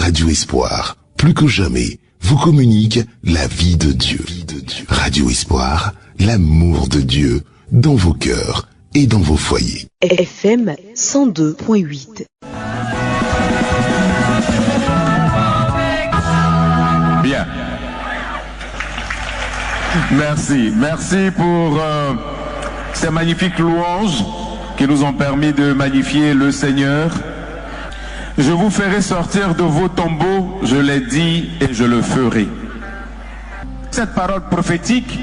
Radio Espoir, plus que jamais, vous communique la vie de Dieu. Radio Espoir, l'amour de Dieu dans vos cœurs et dans vos foyers. FM 102.8. Bien. Merci pour ces magnifiques louanges qui nous ont permis de magnifier le Seigneur. Je vous ferai sortir de vos tombeaux, je l'ai dit et je le ferai. Cette parole prophétique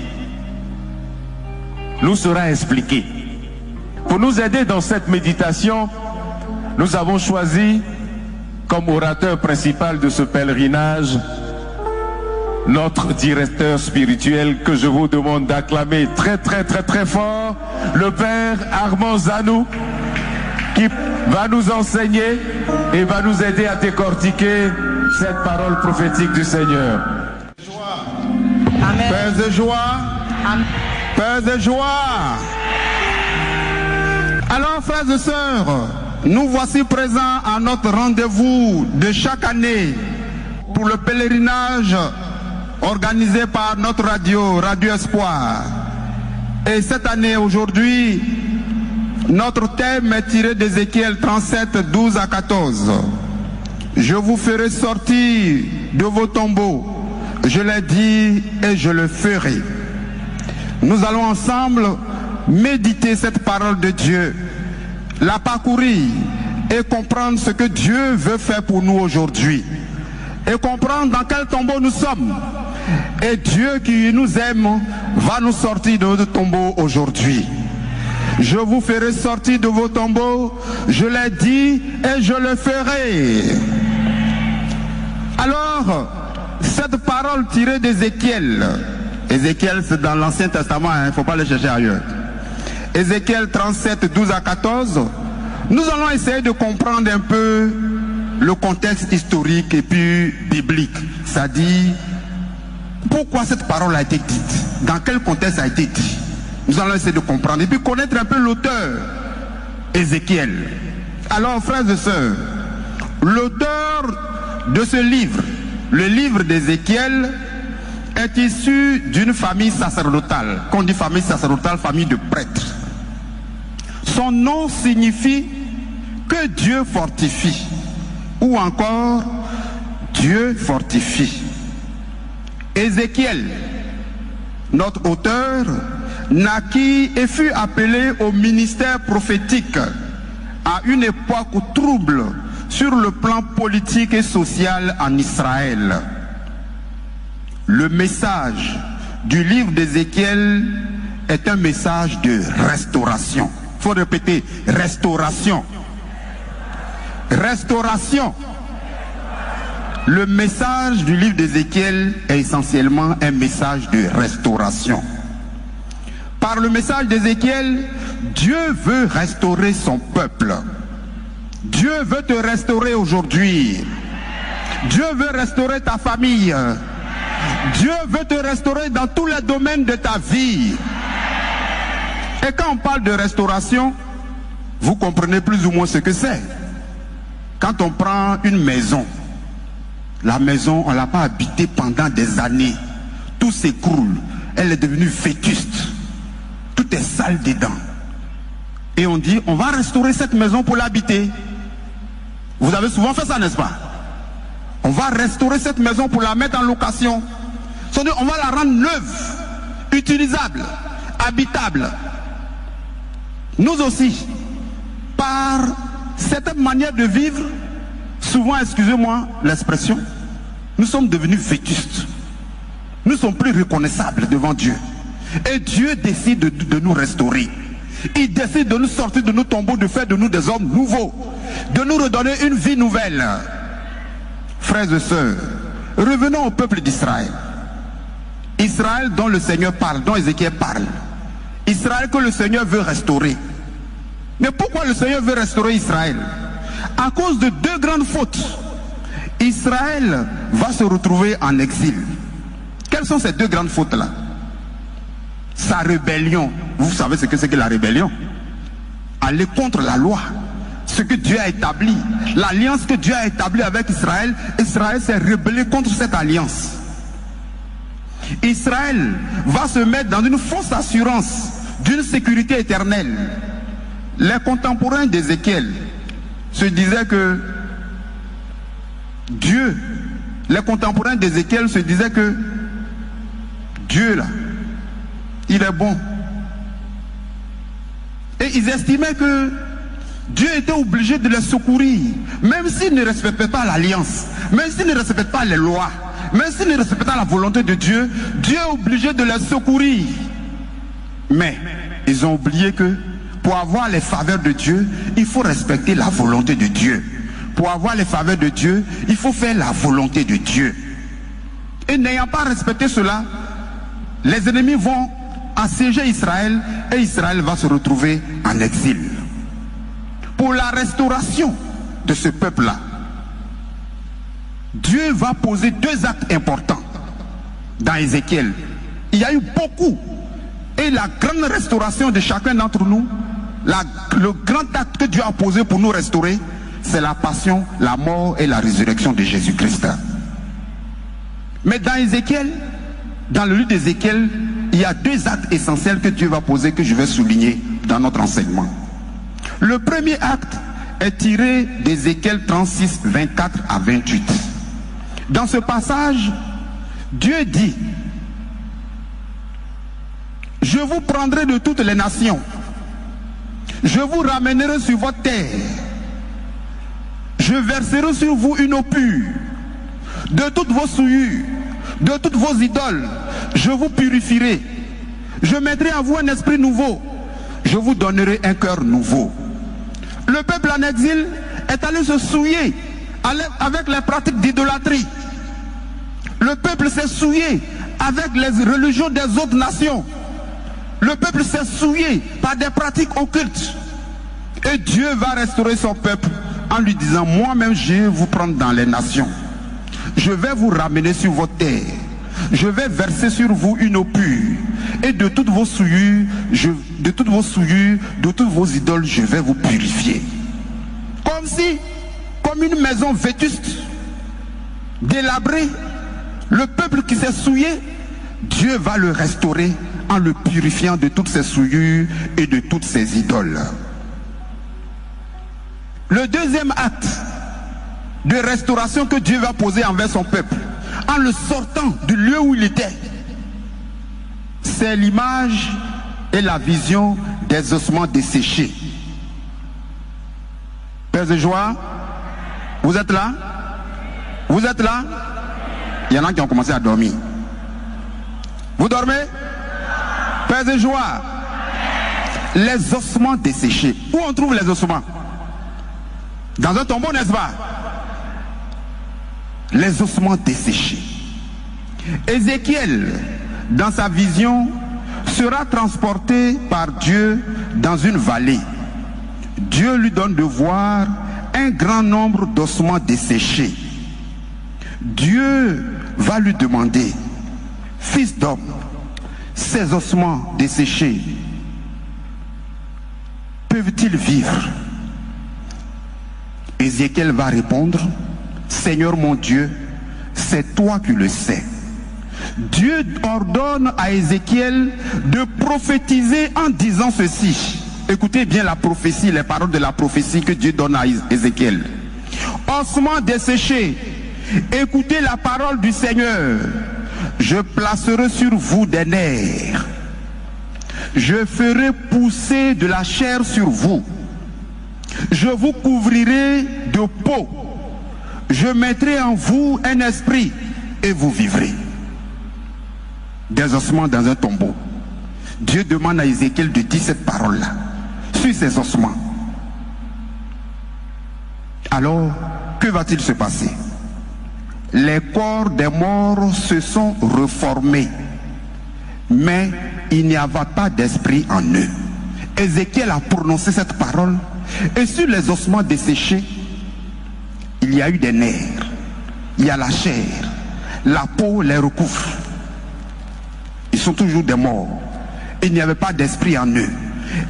nous sera expliquée. Pour nous aider dans cette méditation, nous avons choisi comme orateur principal de ce pèlerinage notre directeur spirituel que je vous demande d'acclamer très fort, le Père Armand Zanou, qui va nous enseigner et va nous aider à décortiquer cette parole prophétique du Seigneur. Amen. Père de joie, Amen. Père de joie. Alors frères et sœurs, nous voici présents à notre rendez-vous de chaque année pour le pèlerinage organisé par notre radio, Radio Espoir. Et cette année, aujourd'hui, notre thème est tiré d'Ézéchiel 37, 12 à 14. Je vous ferai sortir de vos tombeaux, je l'ai dit et je le ferai. Nous allons ensemble méditer cette parole de Dieu, la parcourir et comprendre ce que Dieu veut faire pour nous aujourd'hui. Et comprendre dans quel tombeau nous sommes. Et Dieu qui nous aime va nous sortir de notre tombeau aujourd'hui. Je vous ferai sortir de vos tombeaux, je l'ai dit et je le ferai. Alors, cette parole tirée d'Ézéchiel, Ézéchiel c'est dans l'Ancien Testament, il ne faut pas le chercher ailleurs. Ézéchiel 37, 12 à 14, nous allons essayer de comprendre un peu le contexte historique et puis biblique. C'est-à-dire, pourquoi cette parole a été dite, dans quel contexte a été dit. Nous allons essayer de comprendre et puis connaître un peu l'auteur, Ézéchiel. Alors, frères et sœurs, l'auteur de ce livre, le livre d'Ézéchiel, est issu d'une famille sacerdotale. Quand on dit famille sacerdotale, famille de prêtres. Son nom signifie que Dieu fortifie, ou encore Dieu fortifie. Ézéchiel, notre auteur, naquit et fut appelé au ministère prophétique à une époque trouble sur le plan politique et social en Israël. Le message du livre d'Ézéchiel est un message de restauration. Il faut répéter, restauration. Restauration. Le message du livre d'Ézéchiel est essentiellement un message de restauration. Par le message d'Ézéchiel, Dieu veut restaurer son peuple. Dieu veut te restaurer aujourd'hui. Dieu veut restaurer ta famille. Dieu veut te restaurer dans tous les domaines de ta vie. Et quand on parle de restauration, vous comprenez plus ou moins ce que c'est. Quand on prend une maison, la maison, on ne l'a pas habitée pendant des années. Tout s'écroule. Elle est devenue vétuste. Tout est sale dedans. Et on dit, on va restaurer cette maison pour l'habiter. Vous avez souvent fait ça, n'est-ce pas? On va restaurer cette maison pour la mettre en location. On va la rendre neuve, utilisable, habitable. Nous aussi, par cette manière de vivre, souvent, excusez-moi l'expression, nous sommes devenus vétustes. Nous ne sommes plus reconnaissables devant Dieu. Et Dieu décide de nous restaurer. Il décide de nous sortir de nos tombeaux, de faire de nous des hommes nouveaux, de nous redonner une vie nouvelle. Frères et sœurs, revenons au peuple d'Israël. Israël dont le Seigneur parle, dont Ézéchiel parle. Israël que le Seigneur veut restaurer. Mais pourquoi le Seigneur veut restaurer Israël? À cause de deux grandes fautes. Israël va se retrouver en exil. Quelles sont ces deux grandes fautes-là? Sa rébellion. Vous savez ce que c'est que la rébellion? Aller contre la loi. ce que Dieu a établi, l'alliance que Dieu a établie avec Israël, Israël s'est rebellé contre cette alliance. Israël va se mettre dans une fausse assurance d'une sécurité éternelle. Les contemporains d'Ézéchiel se disaient que Dieu, les contemporains d'Ézéchiel se disaient que Dieu là, il est bon. Et ils estimaient que Dieu était obligé de les secourir, même s'ils ne respectaient pas l'alliance, même s'ils ne respectaient pas les lois, même s'ils ne respectaient pas la volonté de Dieu, Dieu est obligé de les secourir. Mais ils ont oublié que pour avoir les faveurs de Dieu, il faut respecter la volonté de Dieu. Pour avoir les faveurs de Dieu, il faut faire la volonté de Dieu. Et n'ayant pas respecté cela, les ennemis vont assiéger Israël et Israël va se retrouver en exil. Pour la restauration de ce peuple-là, Dieu va poser deux actes importants dans Ézéchiel. Il y a eu beaucoup. Et la grande restauration de chacun d'entre nous, le grand acte que Dieu a posé pour nous restaurer, c'est la passion, la mort et la résurrection de Jésus-Christ. Mais dans Ézéchiel, dans le livre d'Ézéchiel, il y a deux actes essentiels que Dieu va poser, que je vais souligner dans notre enseignement. Le premier acte est tiré d'Ézéchiel 36, 24 à 28. Dans ce passage, Dieu dit: je vous prendrai de toutes les nations, je vous ramènerai sur votre terre, je verserai sur vous une eau pure, de toutes vos souillures, de toutes vos idoles, je vous purifierai, je mettrai en vous un esprit nouveau, je vous donnerai un cœur nouveau. Le peuple en exil est allé se souiller avec les pratiques d'idolâtrie. Le peuple s'est souillé avec les religions des autres nations. Le peuple s'est souillé par des pratiques occultes. Et Dieu va restaurer son peuple en lui disant: moi-même je vais vous prendre dans les nations, je vais vous ramener sur votre terre, je vais verser sur vous une eau pure, et de toutes vos souillures, de toutes vos idoles, je vais vous purifier. Comme une maison vétuste, délabrée, le peuple qui s'est souillé, Dieu va le restaurer en le purifiant de toutes ses souillures et de toutes ses idoles. Le deuxième acte de restauration que Dieu va poser envers son peuple, en le sortant du lieu où il était, c'est l'image et la vision des ossements desséchés. Père de joie, vous êtes là? Vous êtes là? Il y en a qui ont commencé à dormir. Vous dormez? Père de joie, les ossements desséchés. Où on trouve les ossements? Dans un tombeau, n'est-ce pas? Les ossements desséchés. Ézéchiel, dans sa vision, sera transporté par Dieu dans une vallée. Dieu lui donne de voir un grand nombre d'ossements desséchés. Dieu va lui demander: fils d'homme, ces ossements desséchés peuvent-ils vivre? Ézéchiel va répondre: Seigneur mon Dieu, c'est toi qui le sais. Dieu ordonne à Ézéchiel de prophétiser en disant ceci. Écoutez bien la prophétie, les paroles de la prophétie que Dieu donne à Ézéchiel. Ossements desséchés, écoutez la parole du Seigneur. Je placerai sur vous des nerfs. Je ferai pousser de la chair sur vous. Je vous couvrirai de peau. Je mettrai en vous un esprit et vous vivrez. Des ossements dans un tombeau. Dieu demande à Ézéchiel de dire cette parole-là sur ces ossements. Alors, que va-t-il se passer? Les corps des morts se sont reformés, mais il n'y avait pas d'esprit en eux. Ézéchiel a prononcé cette parole, et sur les ossements desséchés, il y a eu des nerfs, il y a la chair, la peau les recouvre. Ils sont toujours des morts. Il n'y avait pas d'esprit en eux.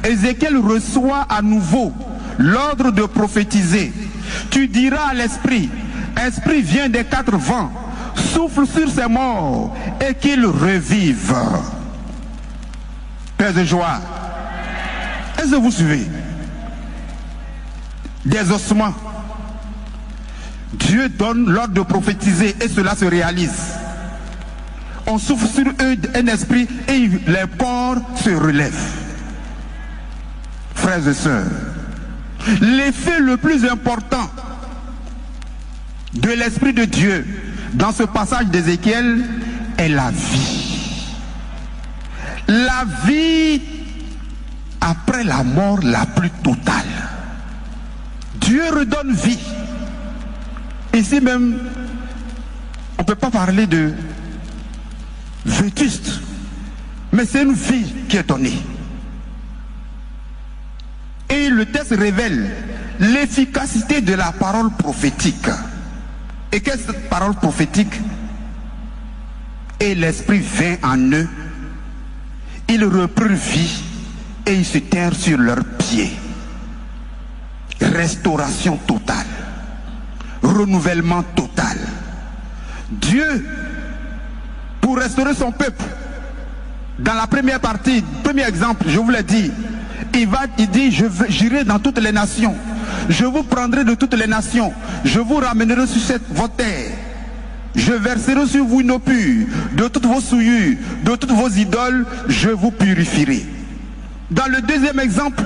Ézéchiel reçoit à nouveau l'ordre de prophétiser. Tu diras à l'esprit, esprit viens des quatre vents, souffle sur ces morts et qu'ils revivent. Père de joie, est-ce que vous suivez? Des ossements. Dieu donne l'ordre de prophétiser et cela se réalise. On souffle sur eux un esprit et les corps se relèvent. Frères et sœurs, l'effet le plus important de l'Esprit de Dieu dans ce passage d'Ézéchiel est la vie. La vie après la mort la plus totale. Dieu redonne vie. Ici même, on ne peut pas parler de vétuste, mais c'est une vie qui est donnée. Et le texte révèle l'efficacité de la parole prophétique. Et qu'est-ce que cette parole prophétique? Et l'esprit vint en eux, ils reprirent vie et ils se tinrent sur leurs pieds. Restauration totale, renouvellement total. Dieu, pour restaurer son peuple, dans la première partie, premier exemple, je vous l'ai dit, il dit, j'irai dans toutes les nations, je vous prendrai de toutes les nations, je vous ramènerai sur votre terre, je verserai sur vous une eau pure, de toutes vos souillures, de toutes vos idoles, je vous purifierai. Dans le deuxième exemple,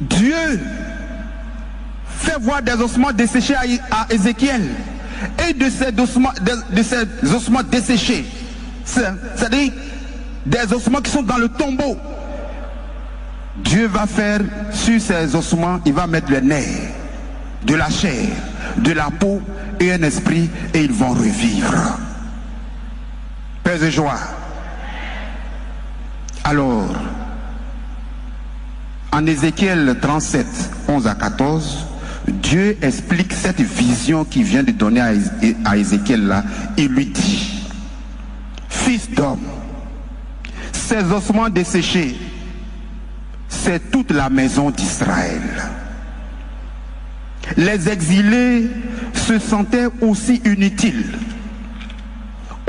Dieu fait voir des ossements desséchés à Ézéchiel, et de ces ossements desséchés, c'est-à-dire des ossements qui sont dans le tombeau, Dieu va faire sur ces ossements, il va mettre le nerf, de la chair, de la peau et un esprit, et ils vont revivre. Paix et joie. Alors, en Ézéchiel 37, 11 à 14, Dieu explique cette vision qu'il vient de donner à Ézéchiel là. Il lui dit, fils d'homme, ces ossements desséchés, c'est toute la maison d'Israël. Les exilés se sentaient aussi inutiles,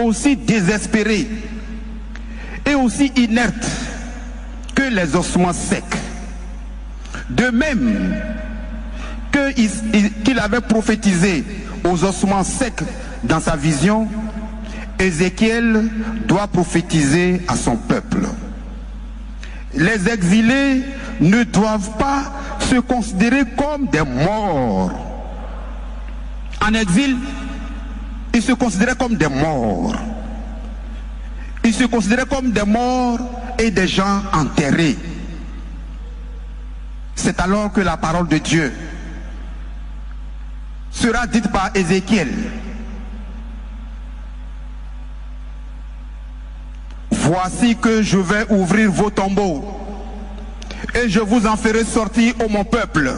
aussi désespérés et aussi inertes que les ossements secs. De même qu'il avait prophétisé aux ossements secs dans sa vision, Ézéchiel doit prophétiser à son peuple. Les exilés ne doivent pas se considérer comme des morts. En exil, ils se considéraient comme des morts. Ils se considéraient comme des morts et des gens enterrés. C'est alors que la parole de Dieu sera dite par Ézéchiel. Voici que je vais ouvrir vos tombeaux et je vous en ferai sortir, ô mon peuple.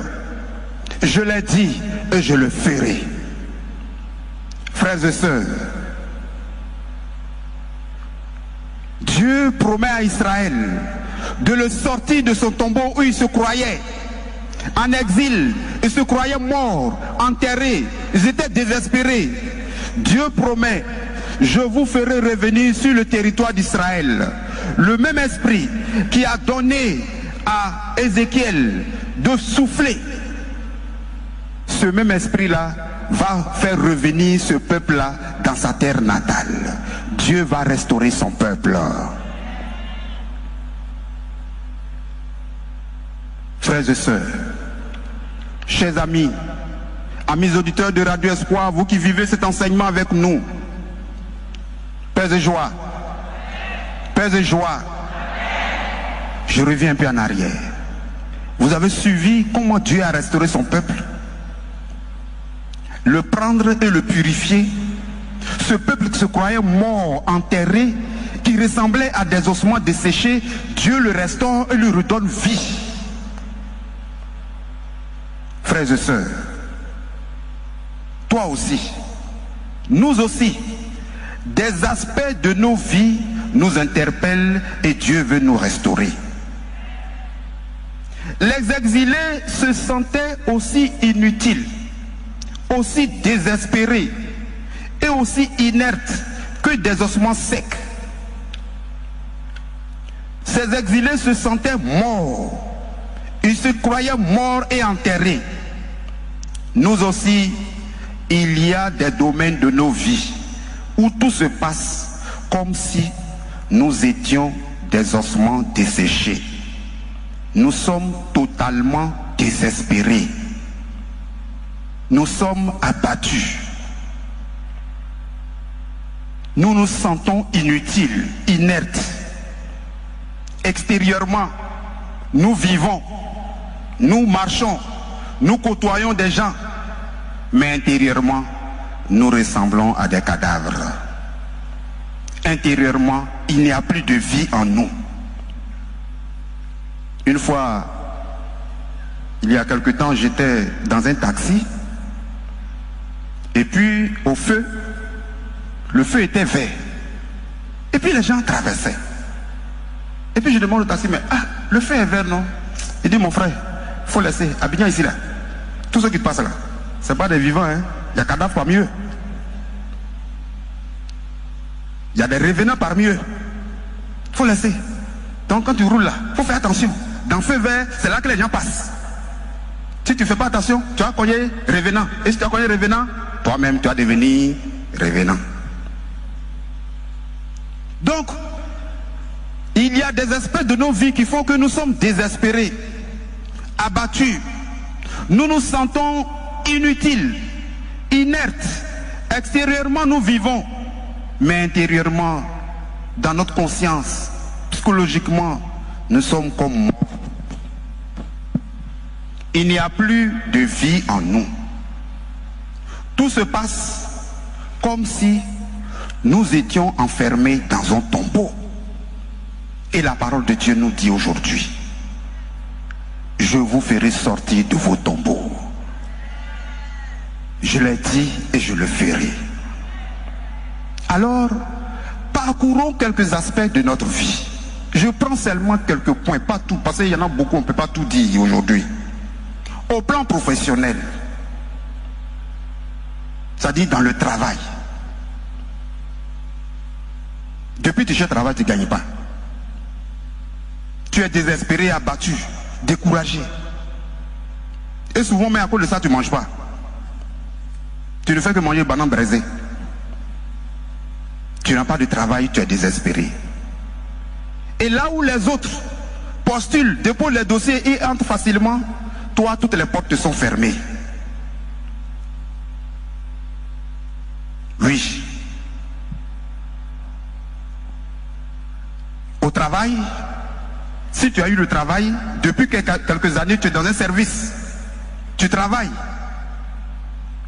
Je l'ai dit et je le ferai. Frères et sœurs, Dieu promet à Israël de le sortir de son tombeau où il se croyait en exil, ils se croyaient morts, enterrés, ils étaient désespérés. Dieu promet, je vous ferai revenir sur le territoire d'Israël. Le même esprit qui a donné à Ézéchiel de souffler, ce même esprit-là va faire revenir ce peuple-là dans sa terre natale. Dieu va restaurer son peuple. Frères et sœurs, chers amis, amis auditeurs de Radio Espoir, vous qui vivez cet enseignement avec nous, paix et joie, paix et joie. Je reviens un peu en arrière. Vous avez suivi comment Dieu a restauré son peuple, le prendre et le purifier. Ce peuple qui se croyait mort, enterré, qui ressemblait à des ossements desséchés, Dieu le restaure et lui redonne vie. Frères et sœurs, toi aussi, nous aussi, des aspects de nos vies nous interpellent et Dieu veut nous restaurer. les exilés se sentaient aussi inutiles, aussi désespérés et aussi inertes que des ossements secs. Ces exilés se sentaient morts. Ils se croyaient morts et enterrés. Nous aussi, il y a des domaines de nos vies où tout se passe comme si nous étions des ossements desséchés. Nous sommes totalement désespérés. Nous sommes abattus. Nous nous sentons inutiles, inertes. Extérieurement, nous vivons, nous marchons, nous côtoyons des gens, mais intérieurement, nous ressemblons à des cadavres. Intérieurement, il n'y a plus de vie en nous. Une fois, il y a quelque temps, j'étais dans un taxi, et puis au feu, le feu était vert, et puis les gens traversaient. Et puis je demande au taxi, mais le feu est vert, non? Il dit, mon frère, il faut laisser. Abidjan ici, là. Tous ceux qui passent là, ce n'est pas des vivants, hein. Il y a cadavres parmi eux. Il y a des revenants parmi eux. Il faut laisser. Donc quand tu roules là, il faut faire attention. Dans le feu vert, c'est là que les gens passent. Si tu ne fais pas attention, tu vas cogner revenant. Et si tu as cogné revenant, toi-même, tu vas devenir revenant. Donc, il y a des aspects de nos vies qui font que nous sommes désespérés, abattus. Nous nous sentons inutiles, inertes. Extérieurement, nous vivons, mais intérieurement, dans notre conscience, psychologiquement, nous sommes comme morts. Il n'y a plus de vie en nous. Tout se passe comme si nous étions enfermés dans un tombeau. Et la parole de Dieu nous dit aujourd'hui, je vous ferai sortir de vos tombeaux. Je l'ai dit et je le ferai. Alors, parcourons quelques aspects de notre vie. Je prends seulement quelques points, pas tout, parce qu'il y en a beaucoup, on ne peut pas tout dire aujourd'hui. Au plan professionnel, c'est-à-dire dans le travail. Depuis que tu cherches travail, tu ne gagnes pas. Tu es désespéré, abattu, découragé. Et souvent, mais à cause de ça, tu ne manges pas. Tu ne fais que manger banane braisée. Tu n'as pas de travail, tu es désespéré. Et là où les autres postulent, déposent les dossiers et entrent facilement, toi, toutes les portes te sont fermées. Oui. Au travail, si tu as eu le travail, depuis quelques années, tu es dans un service. Tu travailles.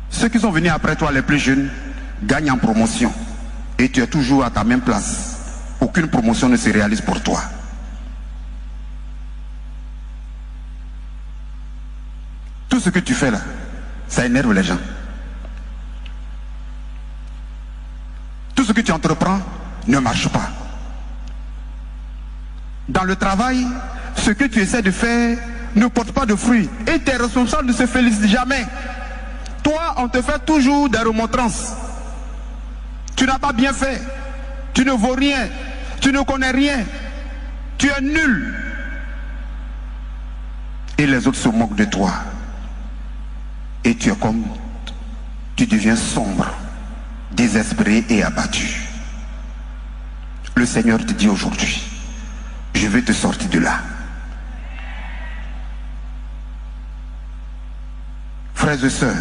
Ceux qui sont venus après toi, les plus jeunes, gagnent en promotion. Et tu es toujours à ta même place. Aucune promotion ne se réalise pour toi. Tout ce que tu fais là, ça énerve les gens. Tout ce que tu entreprends ne marche pas. Dans le travail, ce que tu essaies de faire ne porte pas de fruits. Et tes responsables ne se félicitent jamais. Toi, on te fait toujours des remontrances. Tu n'as pas bien fait. Tu ne vaux rien. Tu ne connais rien. Tu es nul. Et les autres se moquent de toi. Et tu es comme... Tu deviens sombre, désespéré et abattu. Le Seigneur te dit aujourd'hui, je vais te sortir de là. Frères et sœurs,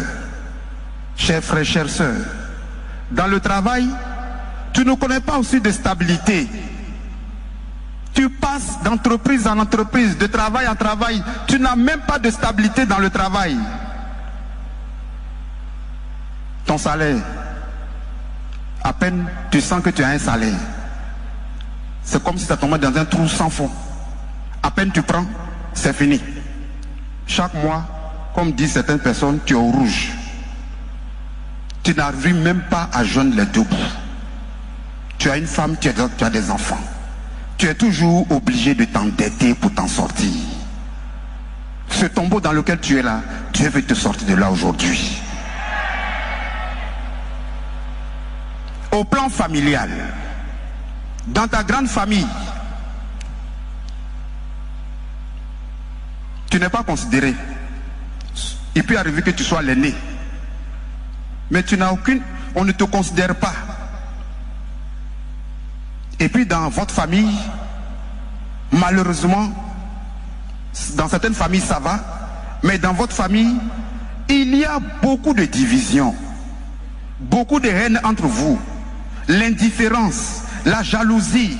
chers frères, chères sœurs, dans le travail, tu ne connais pas aussi de stabilité. Tu passes d'entreprise en entreprise, de travail en travail. Tu n'as même pas de stabilité dans le travail. Ton salaire, à peine tu sens que tu as un salaire. C'est comme si tu tombais dans un trou sans fond. À peine tu prends, c'est fini. Chaque mois, comme disent certaines personnes, tu es au rouge. Tu n'arrives même pas à joindre les deux bouts. Tu as une femme, tu as des enfants. Tu es toujours obligé de t'endetter pour t'en sortir. Ce tombeau dans lequel tu es là, Dieu veut te sortir de là aujourd'hui. Au plan familial, dans ta grande famille, tu n'es pas considéré. Il peut arriver que tu sois l'aîné, mais tu n'as aucune, on ne te considère pas. Et puis dans votre famille, malheureusement, dans certaines familles ça va, mais dans votre famille, il y a beaucoup de divisions, beaucoup de haine entre vous, l'indifférence, la jalousie.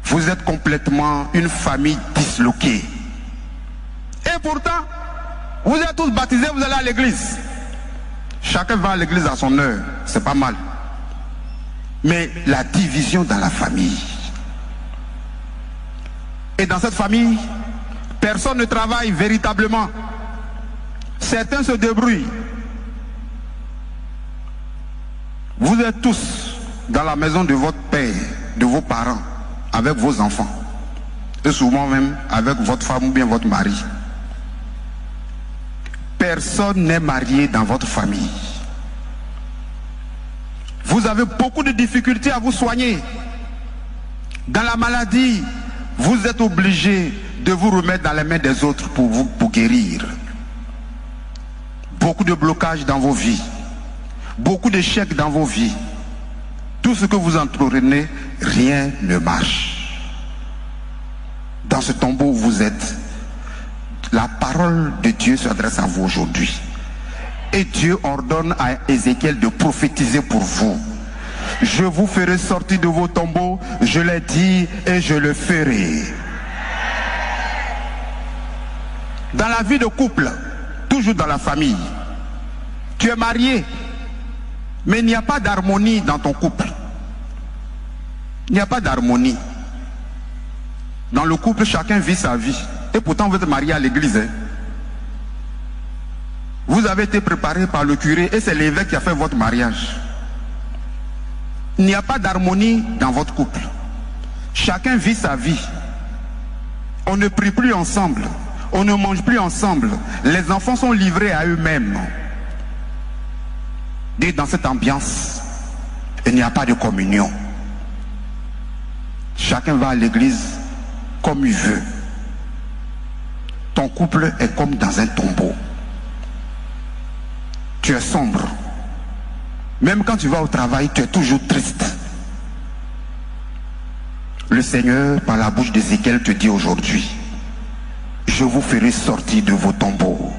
Vous êtes complètement une famille disloquée. Et pourtant, vous êtes tous baptisés, vous allez à l'église. Chacun va à l'église à son heure, c'est pas mal. Mais la division dans la famille. Et dans cette famille, personne ne travaille véritablement. Certains se débrouillent. Vous êtes tous dans la maison de votre père, de vos parents, avec vos enfants. Et souvent même avec votre femme ou bien votre mari. Personne n'est marié dans votre famille. Vous avez beaucoup de difficultés à vous soigner. Dans la maladie, vous êtes obligé de vous remettre dans les mains des autres pour guérir. Beaucoup de blocages dans vos vies. Beaucoup d'échecs dans vos vies. Tout ce que vous entreprenez, rien ne marche. Dans ce tombeau où vous êtes, la parole de Dieu s'adresse à vous aujourd'hui. Et Dieu ordonne à Ézéchiel de prophétiser pour vous. Je vous ferai sortir de vos tombeaux, je l'ai dit et je le ferai. Dans la vie de couple, toujours dans la famille, tu es marié, mais il n'y a pas d'harmonie dans ton couple. Il n'y a pas d'harmonie. Dans le couple, chacun vit sa vie. Et pourtant, vous êtes marié à l'église. Vous avez été préparé par le curé et c'est l'évêque qui a fait votre mariage. Il n'y a pas d'harmonie dans votre couple. Chacun vit sa vie. On ne prie plus ensemble. On ne mange plus ensemble. Les enfants sont livrés à eux-mêmes. Et dans cette ambiance, il n'y a pas de communion. Chacun va à l'église comme il veut. Ton couple est comme dans un tombeau. Tu es sombre. Même quand tu vas au travail, tu es toujours triste. Le Seigneur, par la bouche d'Ézéchiel, te dit aujourd'hui, je vous ferai sortir de vos tombeaux.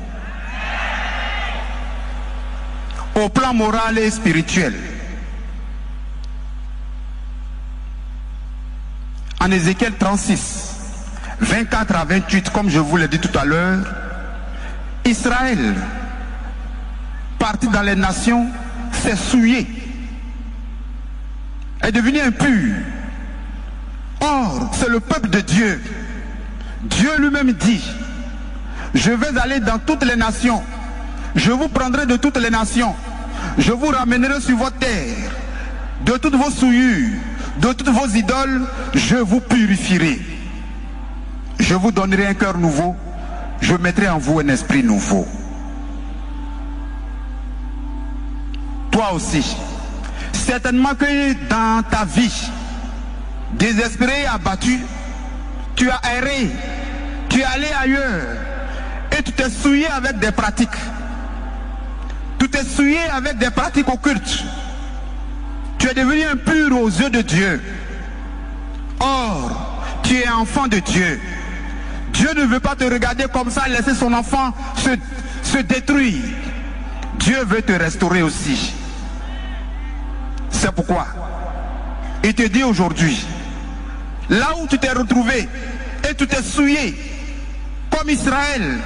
Au plan moral et spirituel, en Ézéchiel 36, 24 à 28, comme je vous l'ai dit tout à l'heure, Israël, parti dans les nations, s'est souillé, est devenu impur. Or, c'est le peuple de Dieu. Dieu lui-même dit, je vais aller dans toutes les nations, je vous prendrai de toutes les nations, je vous ramènerai sur votre terre, de toutes vos souillures, de toutes vos idoles, je vous purifierai. Je vous donnerai un cœur nouveau, je mettrai en vous un esprit nouveau. Toi aussi, certainement que dans ta vie, désespéré, abattu, tu as erré, tu es allé ailleurs et tu t'es souillé avec des pratiques. Tu t'es souillé avec des pratiques occultes. Tu es devenu impur aux yeux de Dieu. Or, tu es enfant de Dieu. Dieu ne veut pas te regarder comme ça, laisser son enfant se détruire. Dieu veut te restaurer aussi. C'est pourquoi il te dit aujourd'hui, là où tu t'es retrouvé et tu t'es souillé, comme Israël,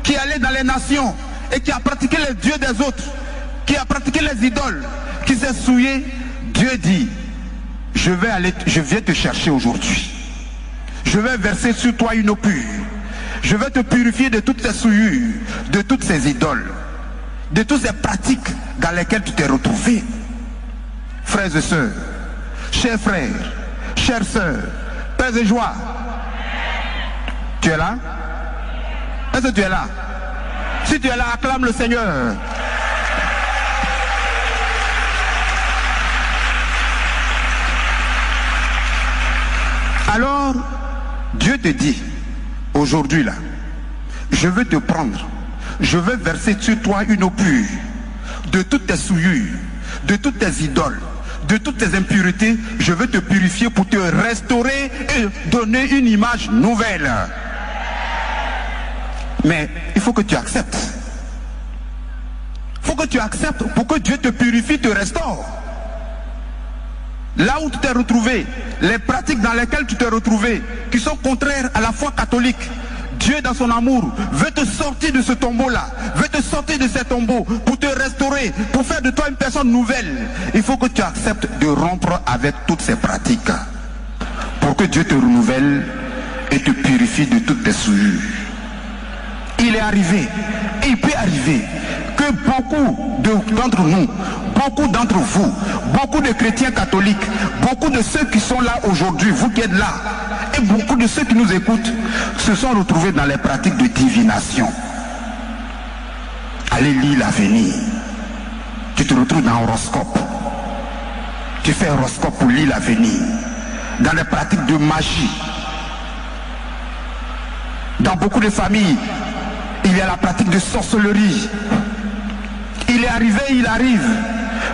qui allait dans les nations et qui a pratiqué les dieux des autres, qui a pratiqué les idoles, qui s'est souillé, Dieu dit, je viens te chercher aujourd'hui. Je vais verser sur toi une eau pure. Je vais te purifier de toutes tes souillures, de toutes ces idoles, de toutes ces pratiques dans lesquelles tu t'es retrouvé. Frères et sœurs, chers frères, chères sœurs, pères et joie, Tu es là? Est-ce que tu es là? Si tu es là, acclame le Seigneur. Alors, Dieu te dit, aujourd'hui là, je veux te prendre, je veux verser sur toi une eau pure, de toutes tes souillures, de toutes tes idoles, de toutes tes impuretés, je veux te purifier pour te restaurer et donner une image nouvelle. Mais il faut que tu acceptes. Il faut que tu acceptes pour que Dieu te purifie, te restaure. Là où tu t'es retrouvé, les pratiques dans lesquelles tu t'es retrouvé, qui sont contraires à la foi catholique, Dieu dans son amour veut te sortir de ce tombeau-là, veut te sortir de ces tombeaux pour te restaurer, pour faire de toi une personne nouvelle. Il faut que tu acceptes de rompre avec toutes ces pratiques pour que Dieu te renouvelle et te purifie de toutes tes souillures. Il est arrivé, et il peut arriver que beaucoup d'entre nous, beaucoup d'entre vous, beaucoup de chrétiens catholiques, beaucoup de ceux qui sont là aujourd'hui, vous qui êtes là, et beaucoup de ceux qui nous écoutent, se sont retrouvés dans les pratiques de divination. Allez lire l'avenir. Tu te retrouves dans l'horoscope. Tu fais horoscope pour lire l'avenir. Dans les pratiques de magie. Dans beaucoup de familles, il y a la pratique de sorcellerie. Il est arrivé, il arrive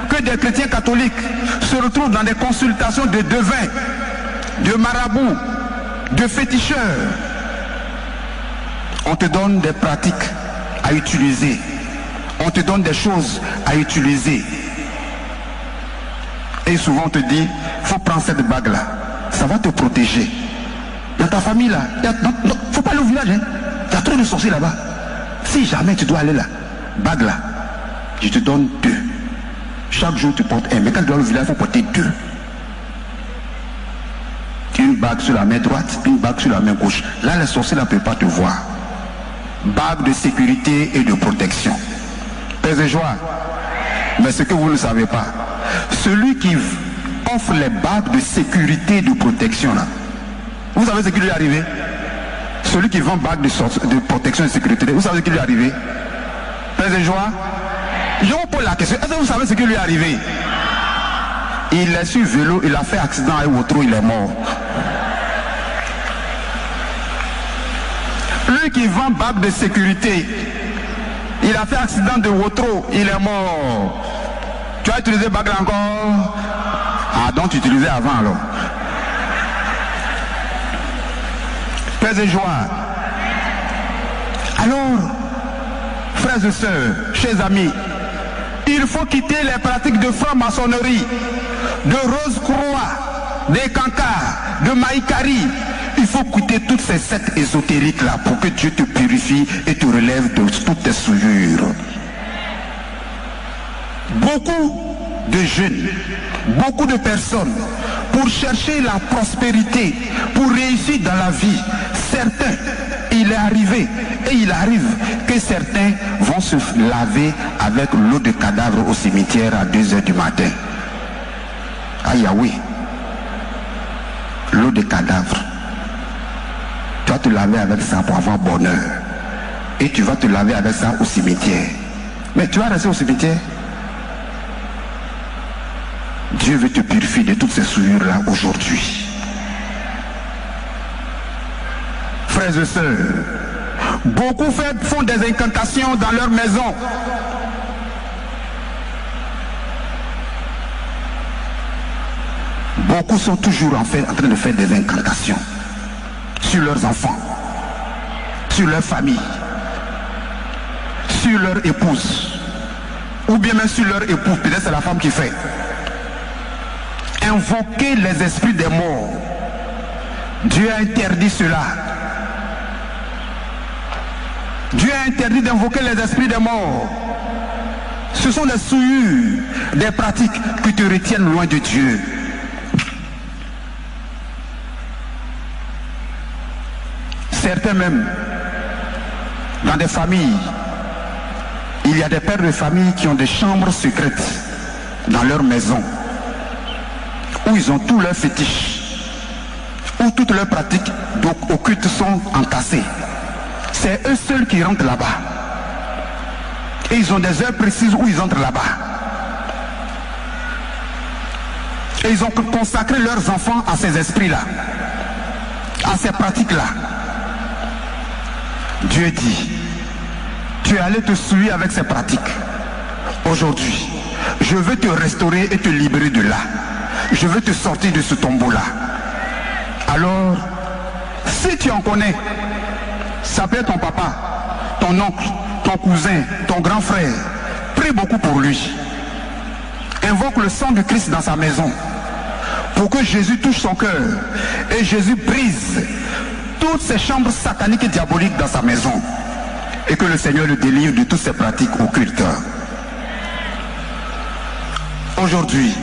que des chrétiens catholiques se retrouvent dans des consultations de devins, de marabouts, de féticheurs. On te donne des pratiques à utiliser. On te donne des choses à utiliser. Et souvent on te dit, il faut prendre cette bague-là. Ça va te protéger. Dans ta famille là, il ne faut pas aller au village. Hein. Il y a trop de sorciers là-bas. Si jamais tu dois aller là, bague là, je te donne 2. Chaque jour tu portes 1. Mais quand tu dois aller au village, il faut porter 2. Une bague sur la main droite, une bague sur la main gauche. Là, les sorciers ne peuvent pas te voir. Bague de sécurité et de protection. Paix et joie. Mais ce que vous ne savez pas, celui qui offre les bagues de sécurité et de protection là, vous savez ce qui lui est arrivé? Celui qui vend bagues de protection et de sécurité, vous savez ce qui lui est arrivé? Paix et joie. Je vous pose la question, est-ce que vous savez ce qui lui est arrivé? Il est sur vélo, il a fait accident à Wotro, il est mort. Lui qui vend bague de sécurité, il a fait accident de Wotro, il est mort. Tu as utilisé bague là encore? Ah, donc tu utilisais avant alors. Paix et joie. Alors, frères et sœurs, chers amis, il faut quitter les pratiques de franc-maçonnerie, de Rose-Croix, des Cancars, de Maïkari. Il faut quitter toutes ces sectes ésotériques là pour que Dieu te purifie et te relève de toutes tes souillures. Beaucoup de jeunes, beaucoup de personnes, pour chercher la prospérité, pour réussir dans la vie, certains, il est arrivé et il arrive que certains vont se laver avec l'eau de cadavre au cimetière à 2 h du matin. Aïe, oui, l'eau de cadavre. Tu vas te laver avec ça pour avoir bonheur. Et tu vas te laver avec ça au cimetière. Mais tu vas rester au cimetière. Dieu veut te purifier de toutes ces souillures-là aujourd'hui. Frères et sœurs, beaucoup font des incantations dans leur maison. Beaucoup sont toujours en train de faire des incantations sur leurs enfants, sur leur famille, sur leur épouse, ou bien même sur leur époux, peut-être c'est la femme qui fait. Invoquer les esprits des morts. Dieu a interdit cela. Dieu a interdit d'invoquer les esprits des morts. Ce sont des souillures, des pratiques qui te retiennent loin de Dieu. Certains même, dans des familles, il y a des pères de famille qui ont des chambres secrètes dans leur maison, où ils ont tous leurs fétiches, où où toutes leurs pratiques occultes sont entassées. C'est eux seuls qui rentrent là-bas. Et ils ont des heures précises où ils entrent là-bas. Et ils ont consacré leurs enfants à ces esprits-là, à ces pratiques-là. Dieu dit, tu es allé te souiller avec ces pratiques. Aujourd'hui, je veux te restaurer et te libérer de là. Je veux te sortir de ce tombeau-là. Alors, si tu en connais, ça peut être ton papa, ton oncle, ton cousin, ton grand frère. Prie beaucoup pour lui. Invoque le sang de Christ dans sa maison pour que Jésus touche son cœur et Jésus brise toutes ces chambres sataniques et diaboliques dans sa maison et que le Seigneur le délivre de toutes ces pratiques occultes. Aujourd'hui,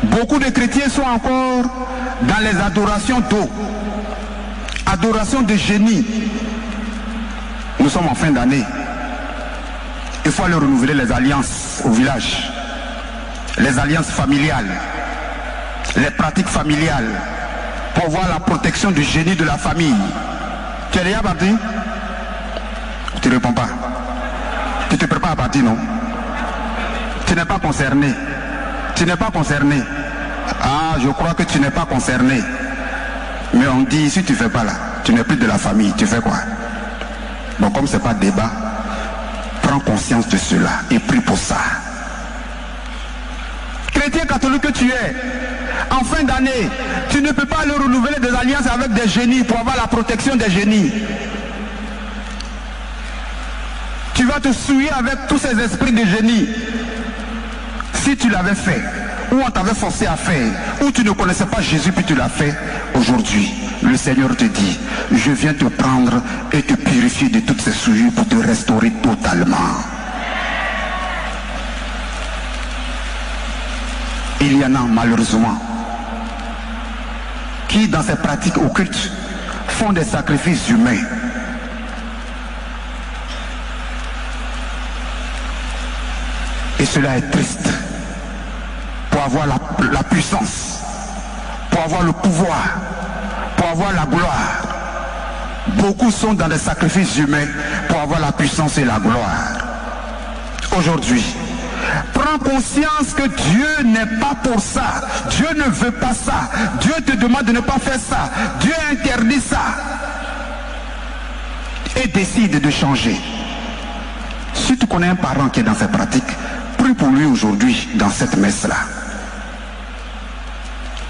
beaucoup de chrétiens sont encore dans les adorations d'eau, adoration de génie. Nous sommes en fin d'année. Il faut aller renouveler les alliances au village, les alliances familiales, les pratiques familiales, pour voir la protection du génie de la famille. Tu es déjà parti? Tu ne réponds pas. Tu te prépares à partir, non? Tu n'es pas concerné. Tu n'es pas concerné. Ah, je crois que tu n'es pas concerné. Mais on dit, si tu ne fais pas là, tu n'es plus de la famille, tu fais quoi? Bon, comme ce n'est pas débat, prends conscience de cela et prie pour ça. Chrétien catholique que tu es, en fin d'année, tu ne peux pas aller renouveler des alliances avec des génies pour avoir la protection des génies. Tu vas te souiller avec tous ces esprits de génie. Si tu l'avais fait, ou on t'avait forcé à faire, ou tu ne connaissais pas Jésus puis tu l'as fait, aujourd'hui, le Seigneur te dit, je viens te prendre et te purifier de toutes ces souillures pour te restaurer totalement. Il y en a malheureusement qui, dans ces pratiques occultes, font des sacrifices humains. Et cela est triste. Pour avoir la puissance, pour avoir le pouvoir, pour avoir la gloire. Beaucoup sont dans des sacrifices humains pour avoir la puissance et la gloire. Aujourd'hui, prends conscience que Dieu n'est pas pour ça. Dieu ne veut pas ça. Dieu te demande de ne pas faire ça. Dieu interdit ça. Et décide de changer. Si tu connais un parent qui est dans ces pratiques, prie pour lui aujourd'hui dans cette messe-là.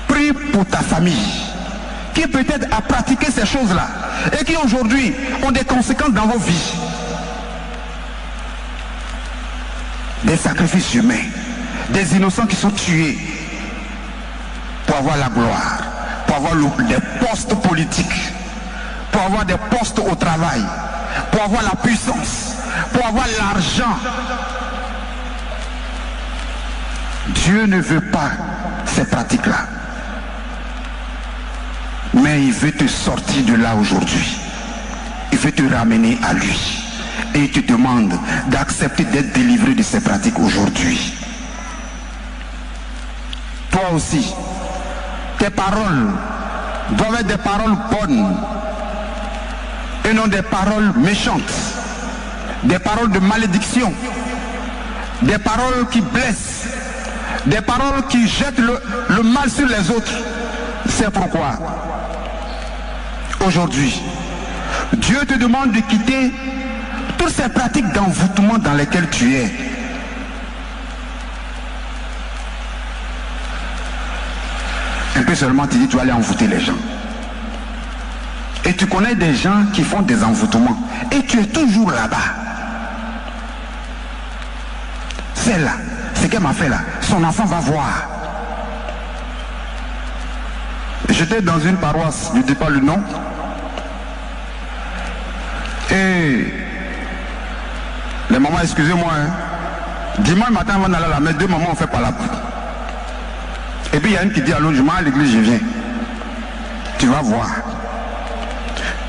Prie pour ta famille qui peut-être a pratiqué ces choses-là et qui aujourd'hui ont des conséquences dans vos vies. Des sacrifices humains, des innocents qui sont tués pour avoir la gloire, pour avoir des postes politiques, pour avoir des postes au travail, pour avoir la puissance, pour avoir l'argent. Dieu ne veut pas ces pratiques-là. Mais il veut te sortir de là aujourd'hui. Il veut te ramener à lui. Et il te demande d'accepter d'être délivré de ces pratiques aujourd'hui. Toi aussi, tes paroles doivent être des paroles bonnes et non des paroles méchantes, des paroles de malédiction, des paroles qui blessent, des paroles qui jettent le mal sur les autres. C'est pourquoi aujourd'hui, Dieu te demande de quitter toutes ces pratiques d'envoûtement dans lesquelles tu es. Un peu seulement tu dis tu vas aller envoûter les gens. Et tu connais des gens qui font des envoûtements. Et tu es toujours là-bas. Celle-là, ce qu'elle m'a fait là, son enfant va voir. J'étais dans une paroisse, je ne dis pas le nom. Et les mamans, excusez-moi, hein, dimanche matin avant d'aller à la messe, deux mamans ont fait par la boue. Et puis il y a une qui dit à l'autre, je m'en vais à l'église, je viens. Tu vas voir.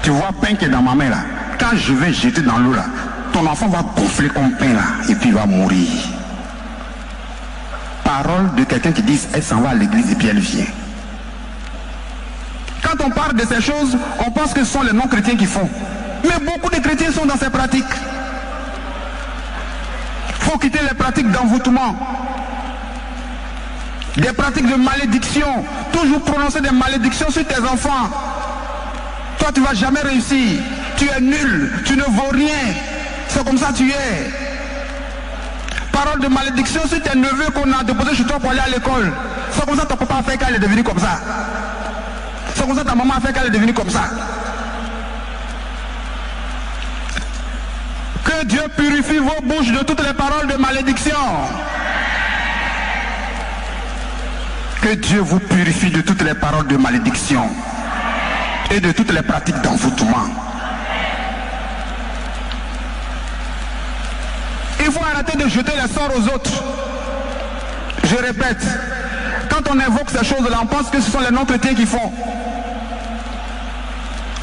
Tu vois pain qui est dans ma main là. Quand je vais jeter dans l'eau là, ton enfant va gonfler comme pain là, et puis il va mourir. Parole de quelqu'un qui dit, elle s'en va à l'église et puis elle vient. Quand Quand on parle de ces choses, on pense que ce sont les non-chrétiens qui font. Mais beaucoup de chrétiens sont dans ces pratiques. Il faut quitter les pratiques d'envoûtement. Des pratiques de malédiction. Toujours prononcer des malédictions sur tes enfants. Toi, tu ne vas jamais réussir. Tu es nul. Tu ne vaux rien. C'est comme ça que tu es. Parole de malédiction sur tes neveux qu'on a déposés chez toi pour aller à l'école. C'est comme ça que ton papa a fait qu'elle est devenue comme ça. C'est comme ça que ta maman a fait qu'elle est devenue comme ça. Que Dieu purifie vos bouches de toutes les paroles de malédiction. Que Dieu vous purifie de toutes les paroles de malédiction et de toutes les pratiques d'envoûtement. Il faut arrêter de jeter les sorts aux autres. Je répète, quand on évoque ces choses-là, on pense que ce sont les non-chrétiens qui font.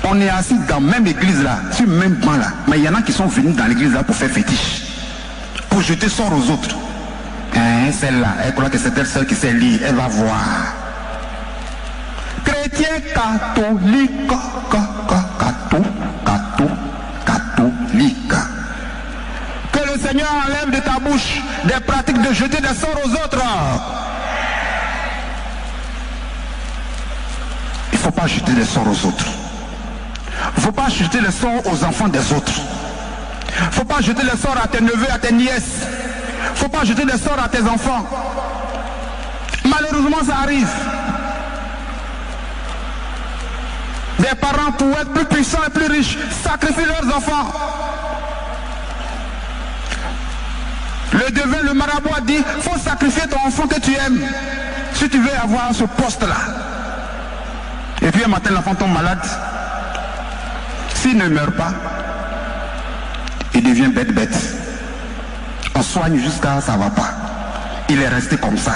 On est assis dans la même église là, sur le même banc là, mais il y en a qui sont venus dans l'église là pour faire fétiche, pour jeter sort aux autres. Hein, celle-là, elle croit que c'est elle seule qui sait lire, elle va voir. Chrétien catholique, catholique. Que le Seigneur enlève de ta bouche des pratiques de jeter des sorts aux autres. Il ne faut pas jeter des sorts aux autres. Il ne faut pas jeter les sorts aux enfants des autres. Il ne faut pas jeter les sorts à tes neveux, à tes nièces. Il ne faut pas jeter des sorts à tes enfants. Malheureusement, ça arrive. Des parents, pour être plus puissants et plus riches, sacrifient leurs enfants. Le devin, le marabout a dit, il faut sacrifier ton enfant que tu aimes si tu veux avoir ce poste-là. Et puis un matin, l'enfant tombe malade. S'il ne meurt pas, il devient bête. On soigne jusqu'à ça ne va pas. Il est resté comme ça.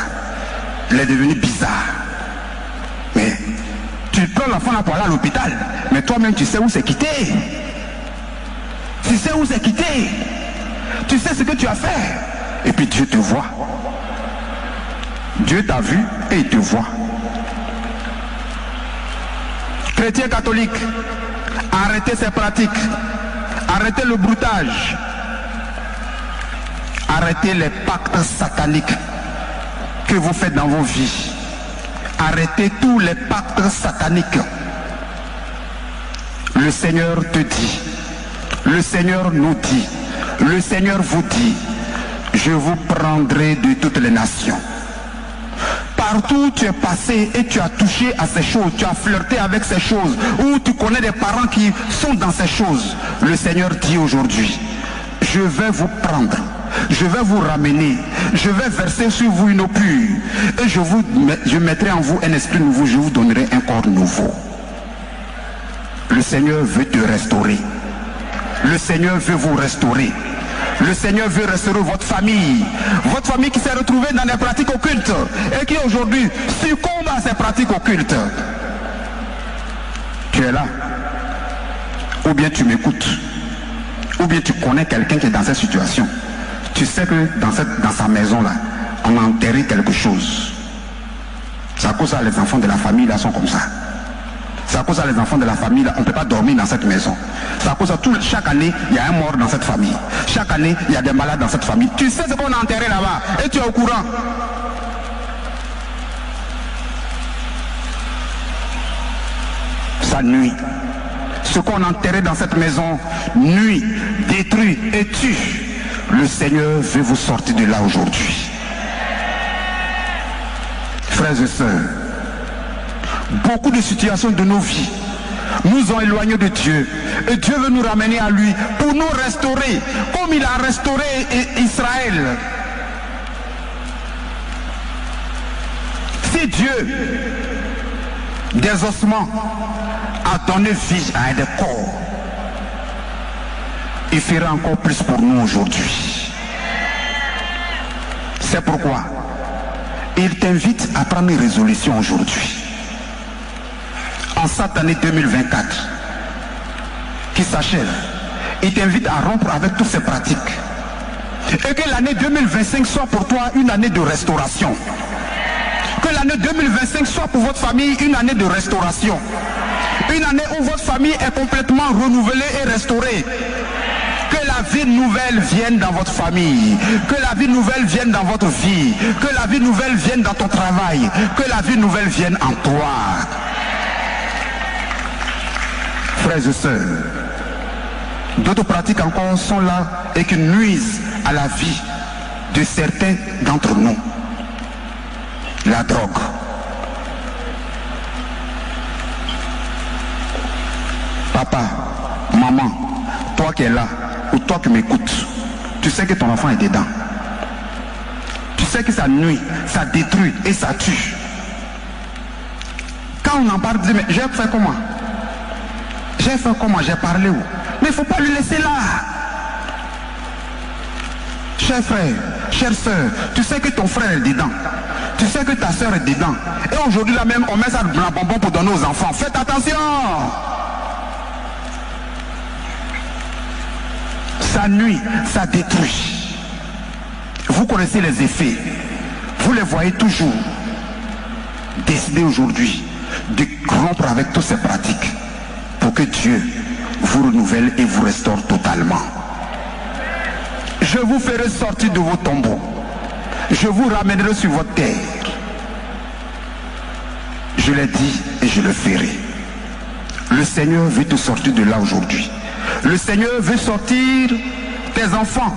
Il est devenu bizarre. Mais tu prends l'enfant là pour aller à l'hôpital. Mais toi-même, tu sais où c'est quitté. Tu sais où c'est quitté. Tu sais ce que tu as fait. Et puis Dieu te voit. Dieu t'a vu et il te voit. Chrétiens catholiques, arrêtez ces pratiques. Arrêtez le broutage. Arrêtez les pactes sataniques que vous faites dans vos vies. Arrêtez tous les pactes sataniques. Le Seigneur te dit, le Seigneur nous dit, le Seigneur vous dit, je vous prendrai de toutes les nations. Partout où tu es passé et tu as touché à ces choses, tu as flirté avec ces choses, ou tu connais des parents qui sont dans ces choses, le Seigneur dit aujourd'hui, je vais vous prendre, je vais vous ramener, je vais verser sur vous une eau pure, et je mettrai en vous un esprit nouveau, je vous donnerai un corps nouveau. Le Seigneur veut te restaurer. Le Seigneur veut vous restaurer. Le Seigneur veut restaurer votre famille qui s'est retrouvée dans des pratiques occultes et qui aujourd'hui succombe à ces pratiques occultes. Tu es là, ou bien tu m'écoutes, ou bien tu connais quelqu'un qui est dans cette situation. Tu sais que dans sa maison là, on a enterré quelque chose. C'est à cause de ça les enfants de la famille là sont comme ça. C'est à cause de les enfants de la famille, on ne peut pas dormir dans cette maison. C'est à cause de chaque année, il y a un mort dans cette famille. Chaque année, il y a des malades dans cette famille. Tu sais ce qu'on a enterré là-bas et tu es au courant. Ça nuit. Ce qu'on a enterré dans cette maison nuit, détruit et tue. Le Seigneur veut vous sortir de là aujourd'hui. Frères et sœurs, beaucoup de situations de nos vies nous ont éloignés de Dieu. Et Dieu veut nous ramener à lui pour nous restaurer comme il a restauré Israël. Si Dieu, des ossements, a donné vie à un des corps, il fera encore plus pour nous aujourd'hui. C'est pourquoi il t'invite à prendre une résolution aujourd'hui. En cette année 2024 qui s'achève, il t'invite à rompre avec toutes ces pratiques et que l'année 2025 soit pour toi une année de restauration, que l'année 2025 soit pour votre famille une année de restauration, Une année où votre famille est complètement renouvelée et restaurée. Que la vie nouvelle vienne dans votre famille. Que la vie nouvelle vienne dans votre vie. Que la vie nouvelle vienne dans ton travail. Que la vie nouvelle vienne en toi. Frères et sœurs, d'autres pratiques encore sont là et qui nuisent à la vie de certains d'entre nous. La drogue. Papa, maman, toi qui es là, ou toi qui m'écoutes, tu sais que ton enfant est dedans. Tu sais que ça nuit, ça détruit et ça tue. Quand on en parle, tu dis, mais j'ai fait comment? J'ai fait comment? J'ai parlé où? Mais il ne faut pas lui laisser là. Cher frère, chère soeur, tu sais que ton frère est dedans. Tu sais que ta soeur est dedans. Et aujourd'hui là même, on met ça dans la bonbon pour donner aux enfants. Faites attention. Ça nuit, ça détruit. Vous connaissez les effets. Vous les voyez toujours. Décidez aujourd'hui de rompre avec toutes ces pratiques pour que Dieu vous renouvelle et vous restaure totalement. Je vous ferai sortir de vos tombeaux. Je vous ramènerai sur votre terre. Je l'ai dit et je le ferai. Le Seigneur veut te sortir de là aujourd'hui. Le Seigneur veut sortir tes enfants,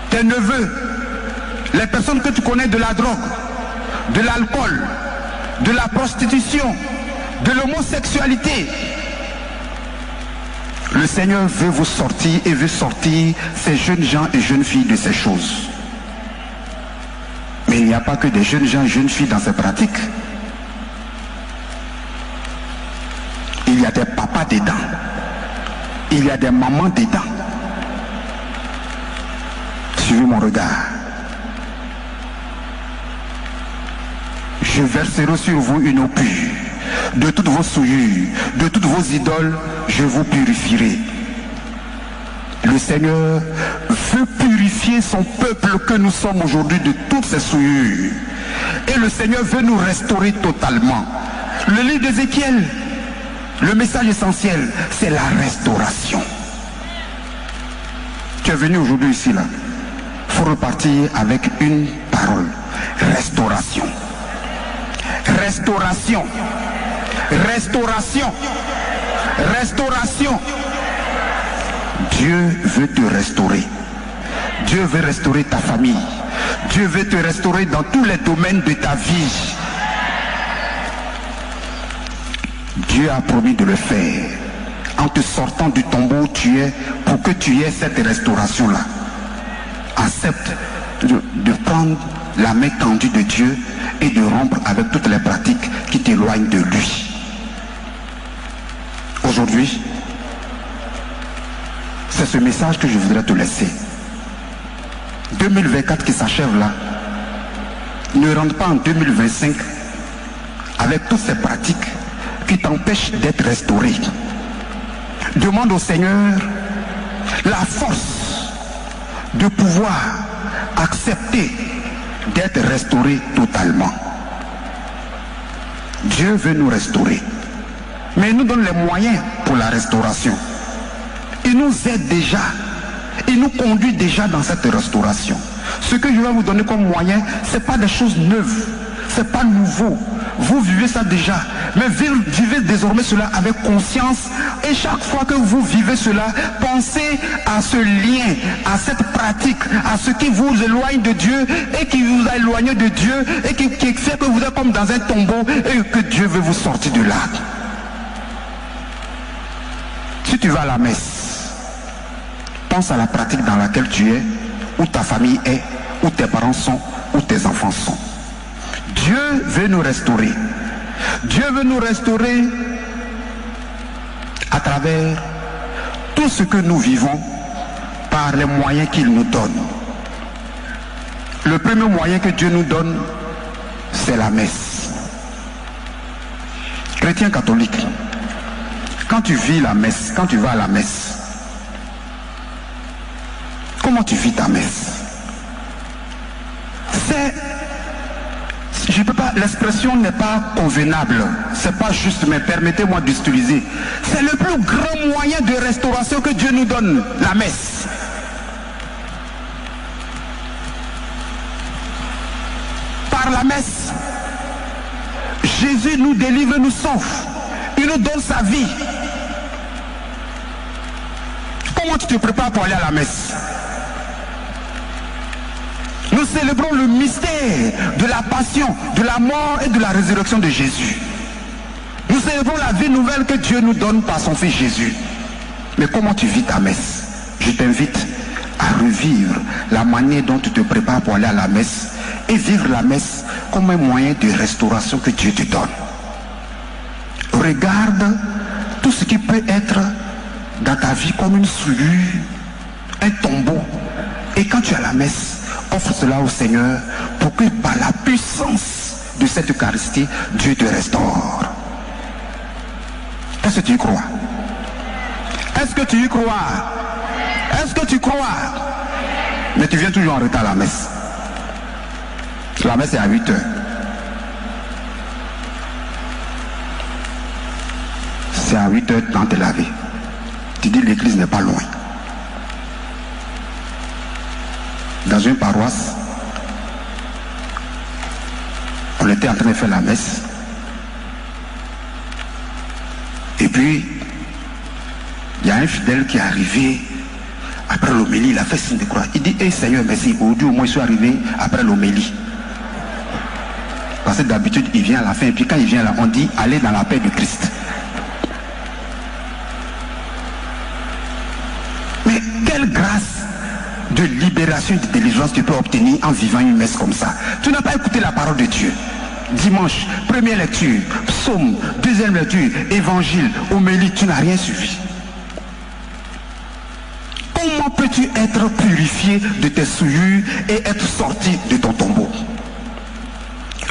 tes neveux, les personnes que tu connais de la drogue, de l'alcool, de la prostitution, de l'homosexualité. Le Seigneur veut vous sortir et veut sortir ces jeunes gens et jeunes filles de ces choses. Mais il n'y a pas que des jeunes gens et jeunes filles dans ces pratiques. Il y a des papas dedans. Il y a des mamans dedans. Suivez mon regard. Je verserai sur vous une eau pure. De toutes vos souillures, de toutes vos idoles, je vous purifierai. Le Seigneur veut purifier son peuple que nous sommes aujourd'hui de toutes ces souillures. Et le Seigneur veut nous restaurer totalement. Le livre d'Ézéchiel, le message essentiel, c'est la restauration. Tu es venu aujourd'hui ici, là. Il faut repartir avec une parole. Restauration. Restauration. Restauration. Restauration. Dieu veut te restaurer. Dieu veut restaurer ta famille. Dieu veut te restaurer dans tous les domaines de ta vie. Dieu a promis de le faire en te sortant du tombeau où tu es pour que tu aies cette restauration-là. Accepte de prendre la main tendue de Dieu et de rompre avec toutes les pratiques qui t'éloignent de lui. Aujourd'hui, c'est ce message que je voudrais te laisser. 2024 qui s'achève là, ne rentre pas en 2025 avec toutes ces pratiques qui t'empêchent d'être restauré. Demande au Seigneur la force de pouvoir accepter d'être restauré totalement. Dieu veut nous restaurer, mais il nous donne les moyens pour la restauration. Il nous aide déjà, il nous conduit déjà dans cette restauration. Ce que je vais vous donner comme moyen, ce n'est pas des choses neuves, ce n'est pas nouveau. Vous vivez ça déjà, mais vivez désormais cela avec conscience. Et chaque fois que vous vivez cela, pensez à ce lien, à cette pratique, à ce qui vous éloigne de Dieu et qui vous a éloigné de Dieu et qui fait que vous êtes comme dans un tombeau et que Dieu veut vous sortir de là. Si tu vas à la messe, pense à la pratique dans laquelle tu es, où ta famille est, où tes parents sont, où tes enfants sont. Dieu veut nous restaurer. Dieu veut nous restaurer à travers tout ce que nous vivons par les moyens qu'il nous donne. Le premier moyen que Dieu nous donne, c'est la messe. Chrétien catholique, quand tu vis la messe, quand tu vas à la messe, comment tu vis ta messe? je peux pas, l'expression n'est pas convenable, c'est pas juste, mais permettez-moi d'utiliser. C'est le plus grand moyen de restauration que Dieu nous donne, la messe. Par la messe, Jésus nous délivre, nous sauve, il nous donne sa vie. Comment tu te prépares pour aller à la messe? Nous célébrons le mystère de la passion, de la mort et de la résurrection de Jésus. Nous célébrons la vie nouvelle que Dieu nous donne par son Fils Jésus. Mais comment tu vis ta messe? Je t'invite à revivre la manière dont tu te prépares pour aller à la messe et vivre la messe comme un moyen de restauration que Dieu te donne. Regarde tout ce qui peut être dans ta vie comme une souillure, un tombeau. Et quand tu es à la messe, offre cela au Seigneur pour que par la puissance de cette Eucharistie, Dieu te restaure. Est-ce que tu y crois? Est-ce que tu y crois? Est-ce que tu crois? Mais tu viens toujours en retard à la messe. La messe est à 8 heures. C'est à 8h30 de laver. Tu dis l'église n'est pas loin. Dans une paroisse, on était en train de faire la messe. Et puis, il y a un fidèle qui est arrivé après l'homélie, il a fait signe de croix. Il dit, hey Seigneur, merci, aujourd'hui au moins je suis arrivé après l'homélie. Parce que d'habitude, il vient à la fin, et puis quand il vient là, on dit, allez dans la paix de Christ. Mais quelle grâce de libération et de délivrance tu peux obtenir en vivant une messe comme ça. Tu n'as pas écouté la parole de Dieu. Dimanche, première lecture, psaume, deuxième lecture, évangile, homélie, tu n'as rien suivi. Comment peux-tu être purifié de tes souillures et être sorti de ton tombeau?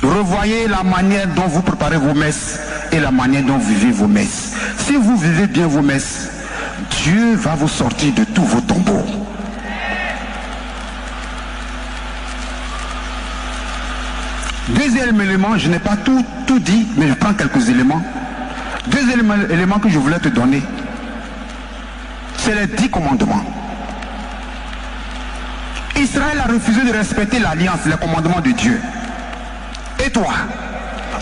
Revoyez la manière dont vous préparez vos messes et la manière dont vous vivez vos messes. Si vous vivez bien vos messes, Dieu va vous sortir de tous vos tombeaux. Deuxième élément, je n'ai pas tout dit, mais je prends quelques éléments. Deuxième élément que je voulais te donner, c'est les 10 commandements. Israël a refusé de respecter l'alliance, les commandements de Dieu. Et toi,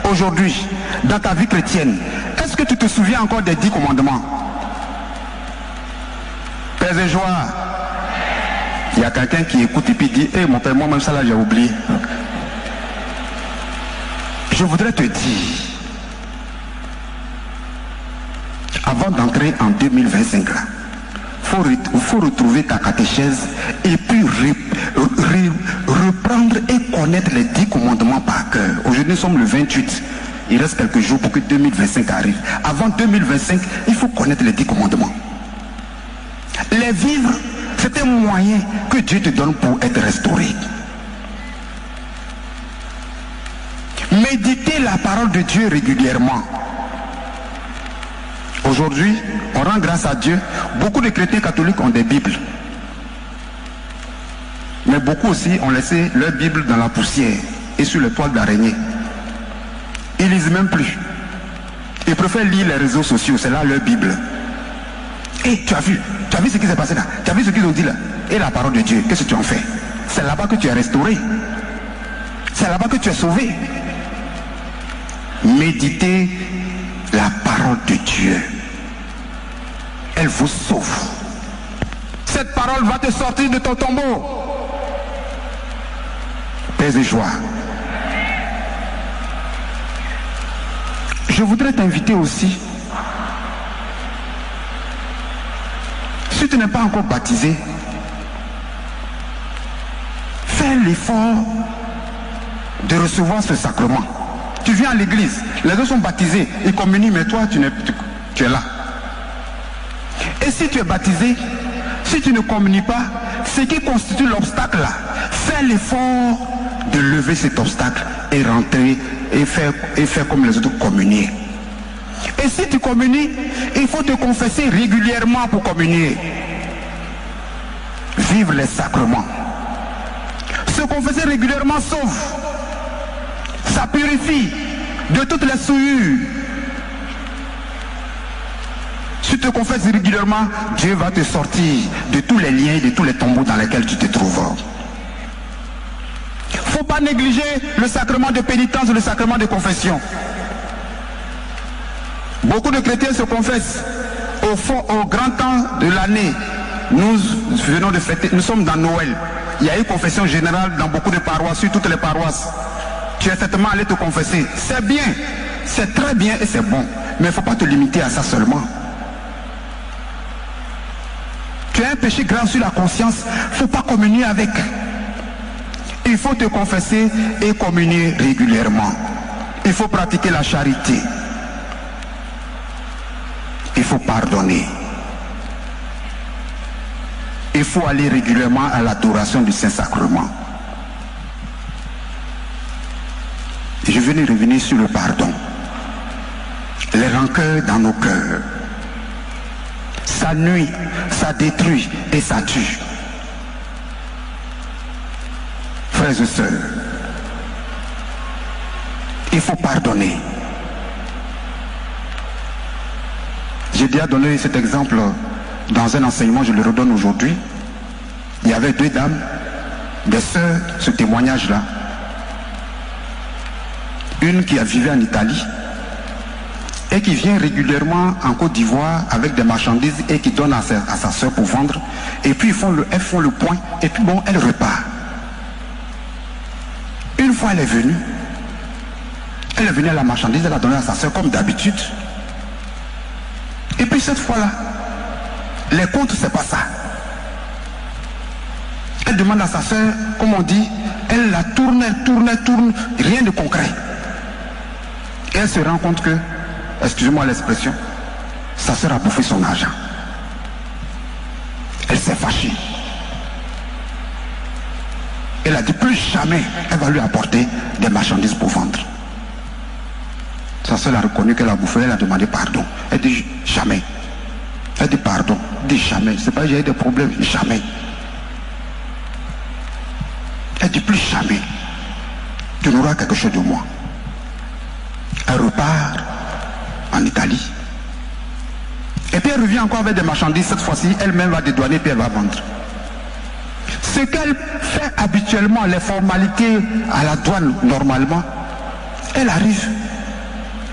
aujourd'hui, dans ta vie chrétienne, est-ce que tu te souviens encore des 10 commandements? Père et joie, il y a quelqu'un qui écoute et puis dit, hey, mon père, moi-même ça là j'ai oublié. Je voudrais te dire, avant d'entrer en 2025 là, faut retrouver ta catéchèse et puis reprendre et connaître les 10 commandements par cœur. Aujourd'hui nous sommes le 28, il reste quelques jours pour que 2025 arrive. Avant 2025, il faut connaître les 10 commandements. Les vivre, c'est un moyen que Dieu te donne pour être restauré. Méditez la parole de Dieu régulièrement. Aujourd'hui, on rend grâce à Dieu. Beaucoup de chrétiens catholiques ont des Bibles. Mais beaucoup aussi ont laissé leur Bible dans la poussière et sur les toiles d'araignée. Ils ne lisent même plus. Ils préfèrent lire les réseaux sociaux, c'est là leur Bible. Et tu as vu ce qui s'est passé là? Tu as vu ce qu'ils ont dit là? Et la parole de Dieu, qu'est-ce que tu en fais? C'est là-bas que tu es restauré. C'est là-bas que tu es sauvé. Méditez la parole de Dieu. Elle vous sauve. Cette parole va te sortir de ton tombeau. Paix et joie. Je voudrais t'inviter aussi, si tu n'es pas encore baptisé, fais l'effort de recevoir ce sacrement. Tu viens à l'église, les autres sont baptisés, ils communient, mais toi tu es là. Et si tu es baptisé, si tu ne communies pas, ce qui constitue l'obstacle là, fais l'effort de lever cet obstacle et rentrer et faire comme les autres, communier. Et si tu communies, il faut te confesser régulièrement pour communier. Vivre les sacrements. Se confesser régulièrement sauve. Ça Ça purifie de toutes les souillures. Si tu te confesses régulièrement, Dieu va te sortir de tous les liens et de tous les tombeaux dans lesquels tu te trouves. Il ne faut pas négliger le sacrement de pénitence et le sacrement de confession. Beaucoup de chrétiens se confessent au grand temps de l'année. Nous venons de fêter, nous sommes dans Noël. Il y a eu confession générale dans beaucoup de paroisses, sur toutes les paroisses. Tu es certainement allé te confesser. C'est bien, c'est très bien et c'est bon. Mais il ne faut pas te limiter à ça seulement. Tu as un péché grave sur la conscience, il ne faut pas communier avec. Il faut te confesser et communier régulièrement. Il faut pratiquer la charité. Il faut pardonner. Il faut aller régulièrement à l'adoration du Saint-Sacrement. Je venais revenir sur le pardon. Les rancœurs dans nos cœurs. Ça nuit, ça détruit et ça tue. Frères et sœurs, il faut pardonner. J'ai déjà donné cet exemple dans un enseignement, je le redonne aujourd'hui. Il y avait deux dames, des sœurs, ce témoignage-là. Une qui a vécu en Italie et qui vient régulièrement en Côte d'Ivoire avec des marchandises et qui donne à sa sœur pour vendre. Et puis elles font le point et puis bon, elle repart. Une fois elle est venue à la marchandise, elle a donné à sa sœur comme d'habitude. Et puis cette fois-là, les comptes, c'est pas ça. Elle demande à sa sœur, comme on dit, elle la tourne, rien de concret. Et elle se rend compte que, excusez-moi l'expression, sa sœur a bouffé son argent. Elle s'est fâchée. Elle a dit plus jamais elle va lui apporter des marchandises pour vendre. Sa sœur a reconnu qu'elle a bouffé, elle a demandé pardon. Elle dit jamais. Elle dit pardon, dit jamais. C'est pas que j'ai eu des problèmes, jamais. Elle dit plus jamais. Tu n'auras quelque chose de moi. Elle repart en Italie. Et puis elle revient encore avec des marchandises. Cette fois-ci, elle-même va dédouaner puis elle va vendre. Ce qu'elle fait habituellement, les formalités à la douane normalement, elle arrive.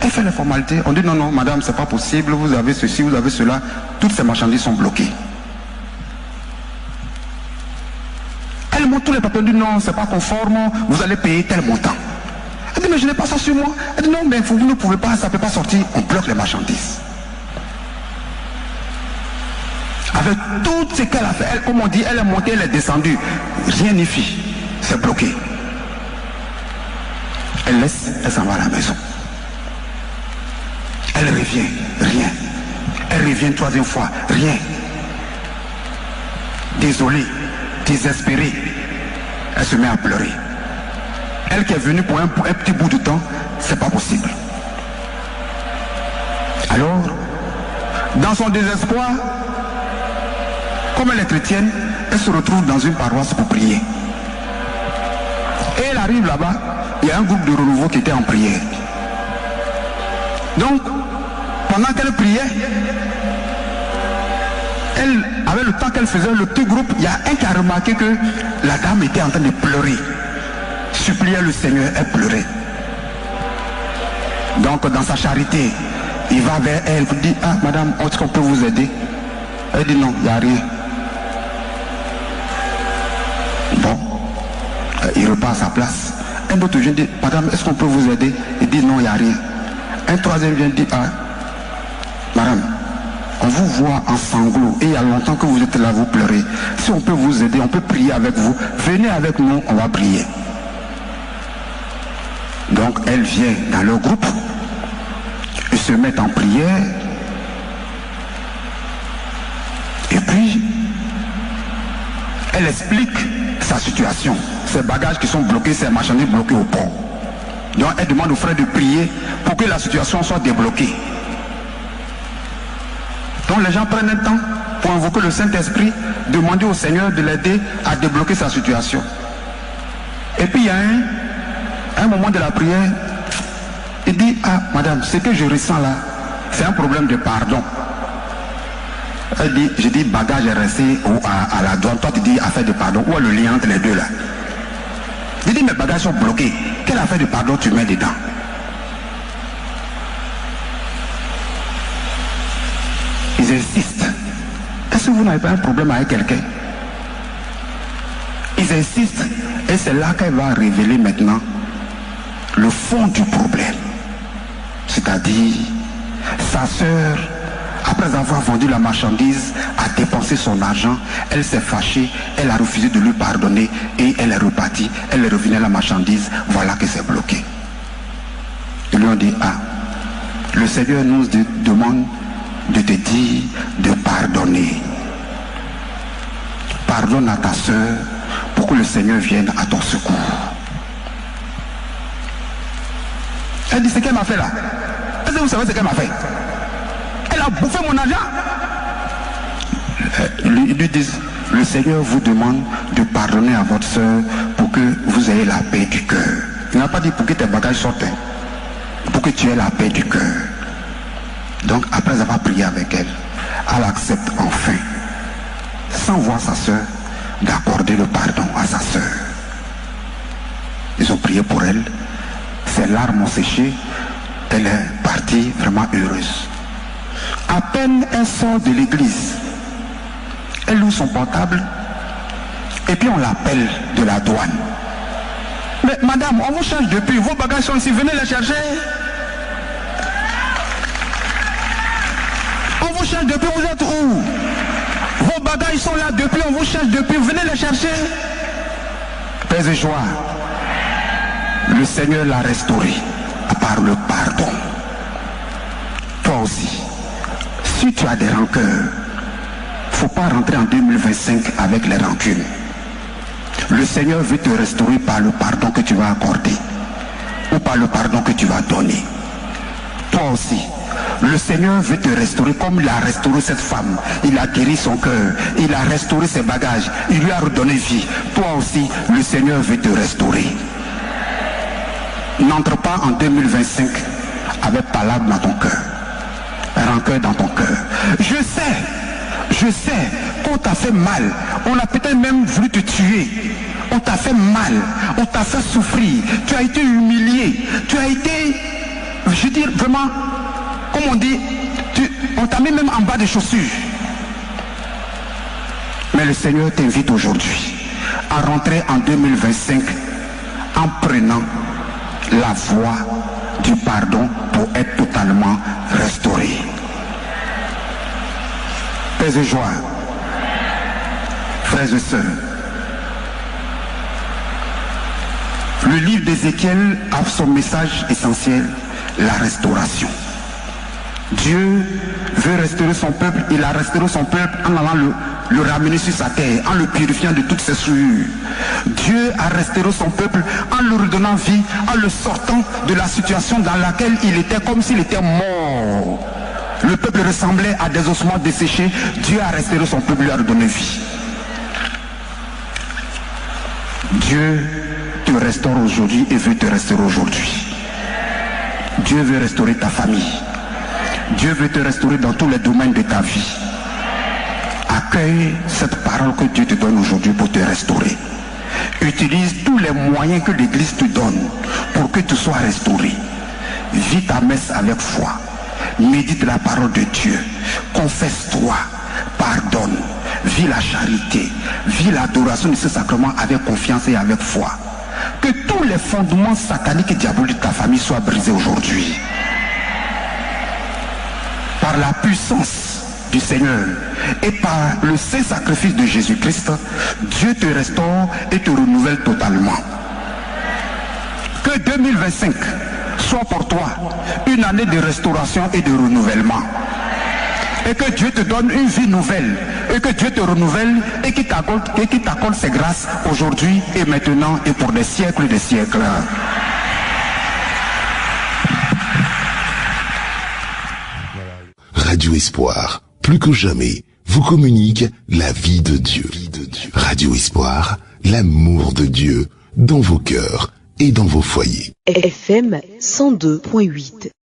Elle fait les formalités. On dit non, non, madame, c'est pas possible. Vous avez ceci, vous avez cela. Toutes ces marchandises sont bloquées. Elle montre tous les papiers. Elle dit non, c'est pas conforme. Vous allez payer tel montant. Elle dit mais je n'ai pas ça sur moi. Elle dit non, mais vous ne pouvez pas, ça ne peut pas sortir. On bloque les marchandises. Avec tout ce qu'elle a fait, elle, comme on dit, elle est montée, elle est descendue. Rien n'y fit. C'est bloqué. Elle laisse, elle s'en va à la maison. Elle revient, rien. Elle revient une troisième fois, rien. Désolée, désespérée. Elle se met à pleurer. Elle qui est venue pour un petit bout de temps, c'est pas possible. Alors, dans son désespoir, comme elle est chrétienne, elle se retrouve dans une paroisse pour prier. Et elle arrive là-bas, il y a un groupe de renouveau qui était en prière. Donc, pendant qu'elle priait, elle, avec le temps qu'elle faisait le petit groupe, il y a un qui a remarqué que la dame était en train de pleurer. Suppliait le Seigneur, elle pleurait. Donc, dans sa charité, il va vers elle et dit, ah madame, est-ce qu'on peut vous aider? Elle dit non, il n'y a rien. Bon, il repart à sa place. Un autre vient dire, madame, est-ce qu'on peut vous aider? Il dit non, il n'y a rien. Un troisième vient dire, ah, madame, on vous voit en sanglots et il y a longtemps que vous êtes là, vous pleurez. Si on peut vous aider, on peut prier avec vous. Venez avec nous, on va prier. Donc elle vient dans le groupe, ils se mettent en prière. Et puis, elle explique sa situation. Ses bagages qui sont bloqués, ses marchandises bloquées au port. Donc elle demande aux frères de prier pour que la situation soit débloquée. Donc les gens prennent un temps pour invoquer le Saint-Esprit, demander au Seigneur de l'aider à débloquer sa situation. Et puis il y a À un moment de la prière, il dit, ah madame, ce que je ressens là, c'est un problème de pardon. Elle dit, je dis bagage est resté à la douane, toi tu dis affaire de pardon, où est le lien entre les deux là? Je dis mes bagages sont bloqués, quelle affaire de pardon tu mets dedans? Ils insistent. Est-ce que vous n'avez pas un problème avec quelqu'un? Ils insistent et c'est là qu'elle va révéler maintenant le fond du problème. C'est-à-dire, sa sœur, après avoir vendu la marchandise, a dépensé son argent, elle s'est fâchée, elle a refusé de lui pardonner et elle est repartie, elle est revenue à la marchandise, voilà que c'est bloqué. Ils lui ont dit, ah, le Seigneur nous demande de te dire de pardonner. Pardonne à ta sœur pour que le Seigneur vienne à ton secours. Elle dit, ce qu'elle m'a fait là. Est-ce que vous savez ce qu'elle m'a fait? Elle a bouffé mon argent. Ils lui disent, le Seigneur vous demande de pardonner à votre soeur pour que vous ayez la paix du cœur. Il n'a pas dit pour que tes bagages sortent, pour que tu aies la paix du cœur. Donc après avoir prié avec elle, elle accepte enfin, sans voir sa soeur, d'accorder le pardon à sa soeur. Ils ont prié pour elle, ses larmes ont séché, elle est partie vraiment heureuse. À peine elle sort de l'église, elle ouvre son portable et puis on l'appelle de la douane. Mais madame, on vous cherche depuis, vos bagages sont ici, venez les chercher. On vous cherche depuis, vous êtes où? Vos bagages sont là depuis, on vous cherche depuis, venez les chercher. Paix et joie. Le Seigneur l'a restauré par le pardon. Toi aussi, si tu as des rancœurs, il ne faut pas rentrer en 2025 avec les rancunes. Le Seigneur veut te restaurer par le pardon que tu vas accorder ou par le pardon que tu vas donner. Toi aussi, le Seigneur veut te restaurer comme il a restauré cette femme. Il a guéri son cœur, il a restauré ses bagages, il lui a redonné vie. Toi aussi, le Seigneur veut te restaurer. N'entre pas en 2025 avec palabre dans ton cœur, rancœur dans ton cœur. Je sais qu'on t'a fait mal, on a peut-être même voulu te tuer, on t'a fait mal, on t'a fait souffrir, tu as été humilié, tu as été, je veux dire vraiment, comme on dit, on t'a mis même en bas des chaussures. Mais le Seigneur t'invite aujourd'hui à rentrer en 2025 en prenant la voie du pardon pour être totalement restauré. Paix et joie, frères et sœurs. Le livre d'Ézéchiel a son message essentiel, la restauration. Dieu veut restaurer son peuple, il a restauré son peuple en allant le ramener sur sa terre, en le purifiant de toutes ses souillures. Dieu a restauré son peuple en le redonnant vie, en le sortant de la situation dans laquelle il était comme s'il était mort. Le peuple ressemblait à des ossements desséchés. Dieu a restauré son peuple, lui a redonné vie. Dieu te restaure aujourd'hui et veut te restaurer aujourd'hui. Dieu veut restaurer ta famille. Dieu veut te restaurer dans tous les domaines de ta vie. Accueille cette parole que Dieu te donne aujourd'hui pour te restaurer. Utilise tous les moyens que l'Église te donne pour que tu sois restauré. Vis ta messe avec foi. Médite la parole de Dieu. Confesse-toi. Pardonne. Vis la charité. Vis l'adoration de ce sacrement avec confiance et avec foi. Que tous les fondements sataniques et diaboliques de ta famille soient brisés aujourd'hui. Par la puissance du Seigneur et par le saint sacrifice de Jésus-Christ, Dieu te restaure et te renouvelle totalement. Que 2025 soit pour toi une année de restauration et de renouvellement. Et que Dieu te donne une vie nouvelle. Et que Dieu te renouvelle et qu'il t'accorde ses grâces aujourd'hui et maintenant et pour des siècles et des siècles. Radio Espoir, plus que jamais, vous communique la vie de Dieu. Radio Espoir, l'amour de Dieu dans vos cœurs et dans vos foyers. FM 102.8.